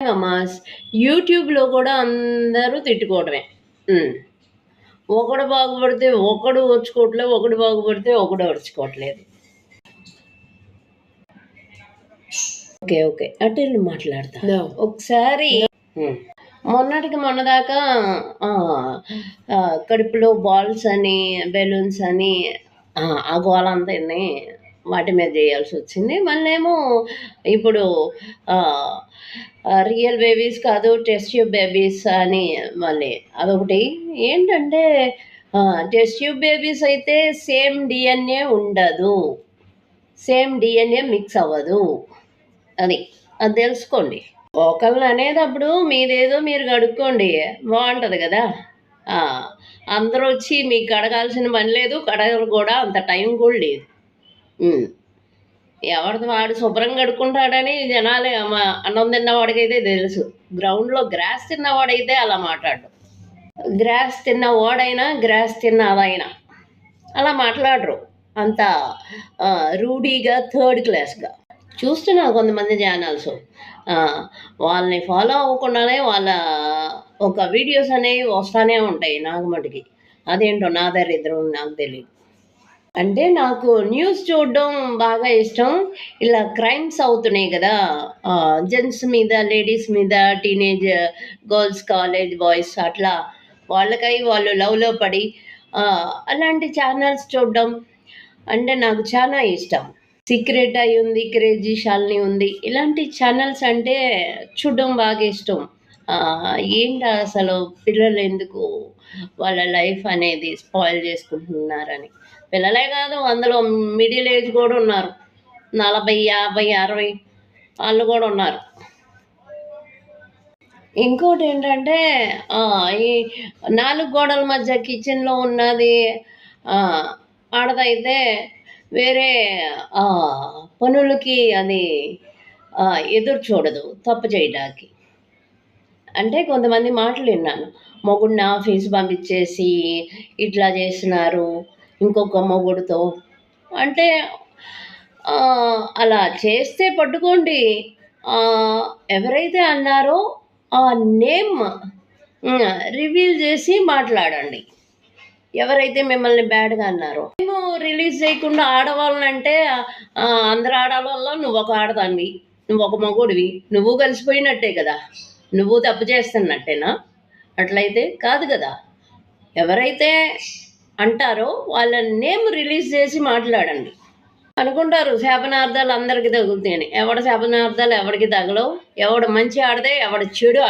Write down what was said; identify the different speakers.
Speaker 1: నిజంగమ్మా. యూట్యూబ్‌లో కూడా అందరూ తిట్టుకోవడమే. హ్మ్. ఒకడు బాగుపడితే ఒకడు ఓర్చుకోవట్లేదు. ఒకడు బాగుపడితే ఒకడు ఓర్చుకోవట్లేదు. ఓకే. ఓకే. అటెళ్ళి మాట్లాడతా. ఒకసారి మొన్నటికి మొన్నదాకా కడుపులో బాల్స్ అని, బెలూన్స్ అని ఆ గోలంతాని వాటి మీద జేయాల్సొచ్చింది. మళ్ళేమో ఇప్పుడు రియల్ బేబీస్ కాదు, టెస్ట్ ట్యూబ్ బేబీస్ అని మళ్ళీ అదొకటి. ఏంటంటే టెస్ట్ ట్యూబ్ బేబీస్ అయితే సేమ్ డీఎన్ఏ ఉండదు. సేమ్ డీఎన్ఏ మిక్స్ అవ్వదు. అది తెలుసుకోండి. ఒకళ్ళని అనేటప్పుడు మీదేదో మీరు కడుక్కోండి. బావుంటది గదా! ఆ! అందరూ వచ్చి మీకు కడగాల్సిన పని లేదు. కడగరు కూడా అంత టైం కూడా లేదు. హ్మ్. ఎవరిది వాడు శుభ్రంగా కడుక్కుంటాడని జనాలే అన్నం తిన్నవాడికైతే తెలుసు. గ్రౌండ్‌లో గ్రాస్ తిన్నవాడైతే అలా మాట్లాడడు. గ్రాస్ తిన్న ఓడైనా, గ్రాస్ తిన్న అదైనా అలా మాట్లాడరు. అంత రూడీగా, థర్డ్ క్లాస్‌గా. చూస్తున్నా కొంతమంది ఛానల్స్ వాళ్ళని ఫాలో అవ్వకుండానే వాళ్ళ ఒక వీడియోస్ అనేవి వస్తూనే ఉంటాయి నాకు మటుకి. అదేంటో నా దరిద్రం నాకు తెలీదు. అంటే నాకు న్యూస్ చూడడం బాగా ఇష్టం. ఇలా క్రైమ్స్ అవుతున్నాయి కదా! జెంట్స్ మీద, లేడీస్ మీద, టీనేజ్ గర్ల్స్, కాలేజ్ బాయ్స్ అట్లా వాళ్ళకై వాళ్ళు లవ్‌లో పడి అలాంటి ఛానల్స్ చూడడం అంటే నాకు చాలా ఇష్టం. సీక్రెట్ అయి ఉంది, క్రేజీ శాలిని ఉంది. ఇలాంటి ఛానల్స్ అంటే చూడడం బాగా ఇష్టం. ఏంటి అసలు పిల్లలు ఎందుకు వాళ్ళ లైఫ్ అనేది స్పాయిల్ చేసుకుంటున్నారని. పిల్లలే కాదు అందులో మిడిల్ ఏజ్ కూడా ఉన్నారు. 40, 50, 60 వాళ్ళు కూడా ఉన్నారు. ఇంకోటేంటంటే ఈ 4 గోడల మధ్య కిచెన్‌లో ఉన్నది ఆడదైతే వేరే పనులకి అది ఎదురు చూడదు తప్పు చేయడానికి. అంటే కొంతమంది మాటలు విన్నాను. మొగుడిని ఆఫీస్ పంపించేసి ఇట్లా చేస్తున్నారు ఇంకొక మొగుడితో. అంటే అలా చేస్తే పట్టుకోండి. ఎవరైతే అన్నారో ఆ నేమ్ రివీల్ చేసి మాట్లాడండి. ఎవరైతే మిమ్మల్ని బ్యాడ్‌గా అన్నారో. మేము రిలీజ్ చేయకుండా ఆడవాళ్ళనంటే అందరు ఆడవాళ్ళలో నువ్వొక ఆడదానివి, నువ్వొక మగోడివి, నువ్వు కలిసిపోయినట్టే కదా! నువ్వు తప్పు చేస్తున్నట్టేనా? అట్లయితే కాదు గదా! ఎవరైతే అంటారో వాళ్ళ నేమ్ రిలీజ్ చేసి మాట్లాడండి. అనుకుంటారు శాపనార్థాలు అందరికి తగులుతాయని. ఎవడి శాపనార్థాలు ఎవడికి తగలవు. ఎవడు మంచి ఆడితే ఎవడు చెడు